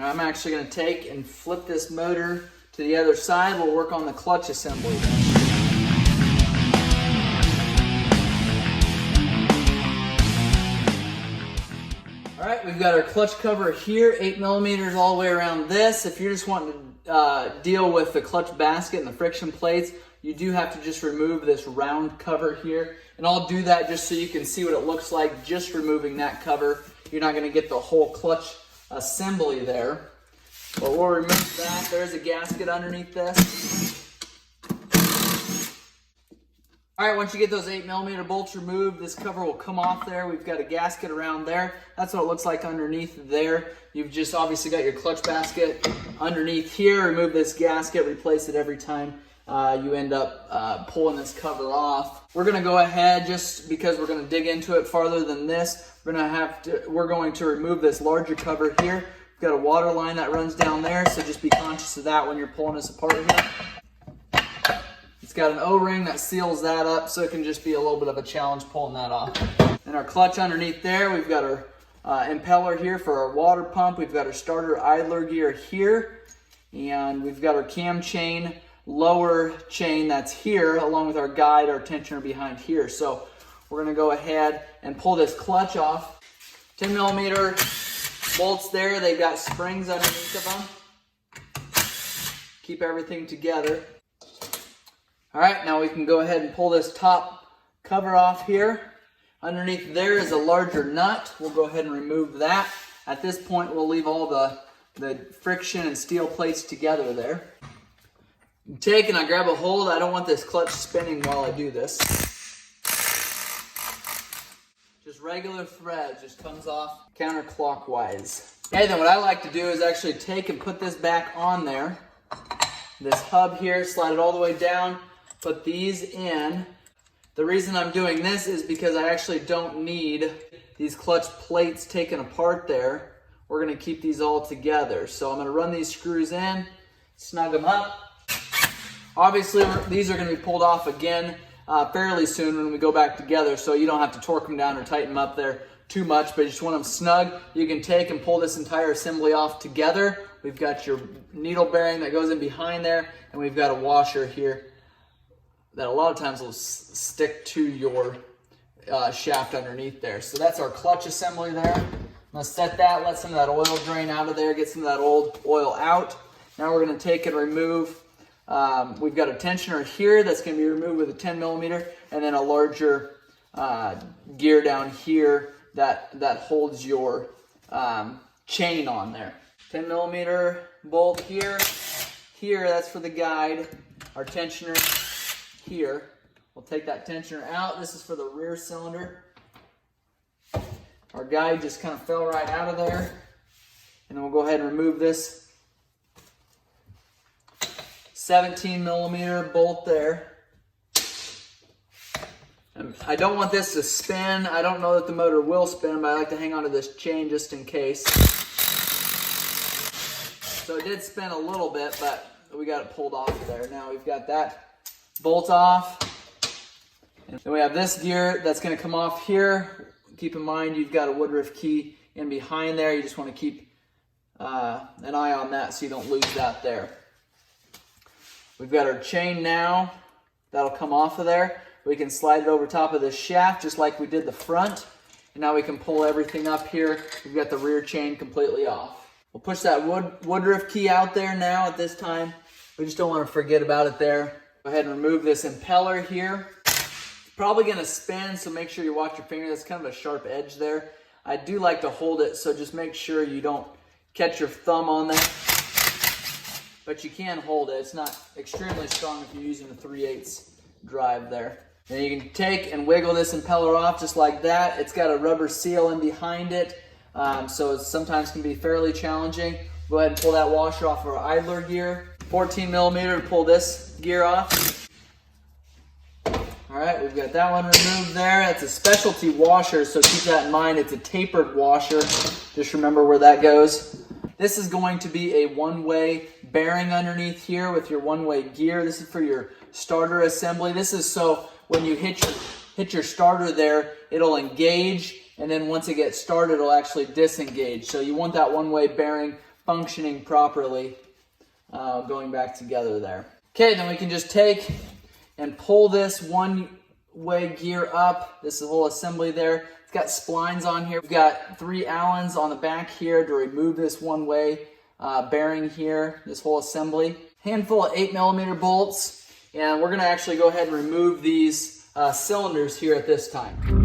Now I'm actually going to take and flip this motor to the other side. We'll work on the clutch assembly. All right, we've got our clutch cover here, 8 millimeters all the way around this. If you're just wanting to deal with the clutch basket and the friction plates, you do have to just remove this round cover here. And I'll do that just so you can see what it looks like just removing that cover. You're not going to get the whole clutch assembly there. But we'll remove that. There's a gasket underneath this. All right, once you get those 8 millimeter bolts removed, this cover will come off there. We've got a gasket around there. That's what it looks like underneath there. You've just obviously got your clutch basket underneath here. Remove this gasket, replace it every time you end up pulling this cover off. We're gonna go ahead, just because we're gonna dig into it farther than this, we're going to remove this larger cover here. We've got a water line that runs down there, so just be conscious of that when you're pulling this apart here. It's got an O-ring that seals that up, so it can just be a little bit of a challenge pulling that off. And our clutch underneath there, we've got our impeller here for our water pump. We've got our starter idler gear here, and we've got our cam chain, lower chain that's here, along with our guide, our tensioner behind here. So we're gonna go ahead and pull this clutch off. 10 millimeter bolts there. They've got springs underneath of them. Keep everything together. All right, now we can go ahead and pull this top cover off here. Underneath there is a larger nut. We'll go ahead and remove that. At this point, we'll leave all the friction and steel plates together there. Take and I grab a hold. I don't want this clutch spinning while I do this. Just regular thread, just comes off counterclockwise. Okay, then what I like to do is actually take and put this back on there. This hub here, slide it all the way down. Put these in. The reason I'm doing this is because I actually don't need these clutch plates taken apart there. We're gonna keep these all together. So I'm gonna run these screws in, snug them up. Obviously, these are gonna be pulled off again fairly soon when we go back together, so you don't have to torque them down or tighten them up there too much, but you just want them snug. You can take and pull this entire assembly off together. We've got your needle bearing that goes in behind there, and we've got a washer here that a lot of times will stick to your shaft underneath there. So that's our clutch assembly there. Let's set that, let some of that oil drain out of there, get some of that old oil out. Now we're gonna take and remove, we've got a tensioner here that's gonna be removed with a 10 millimeter, and then a larger gear down here that holds your chain on there. 10 millimeter bolt here, that's for the guide. Our tensioner here, we'll take that tensioner out. This is for the rear cylinder. Our guide just kind of fell right out of there. And then we'll go ahead and remove this 17 millimeter bolt there. And I don't want this to spin. I don't know that the motor will spin, but I like to hang on to this chain just in case. So it did spin a little bit, but we got it pulled off of there. Now we've got that bolt off. And then we have this gear that's going to come off here. Keep in mind you've got a woodruff key in behind there. You just want to keep an eye on that so you don't lose that there. We've got our chain now. That'll come off of there. We can slide it over top of this shaft just like we did the front. And now we can pull everything up here. We've got the rear chain completely off. We'll push that woodruff key out there now at this time. We just don't want to forget about it there. Go ahead and remove this impeller here. It's probably going to spin, so make sure you watch your finger. That's kind of a sharp edge there. I do like to hold it, so just make sure you don't catch your thumb on there. But you can hold it. It's not extremely strong if you're using a 3/8 drive there. And you can take and wiggle this impeller off just like that. It's got a rubber seal in behind it, so it sometimes can be fairly challenging. Go ahead and pull that washer off our idler gear. 14 millimeter to pull this gear off. All right, we've got that one removed there. That's a specialty washer, so keep that in mind. It's a tapered washer. Just remember where that goes. This is going to be a one-way bearing underneath here with your one-way gear. This is for your starter assembly. This is so when you hit your starter there, it'll engage, and then once it gets started, it'll actually disengage. So you want that one-way bearing functioning properly, going back together there. Okay, then we can just take and pull this one-way gear up. This is the whole assembly there. It's got splines on here. We've got 3 Allens on the back here to remove this one-way bearing here, this whole assembly. Handful of 8mm bolts, and we're gonna actually go ahead and remove these cylinders here at this time.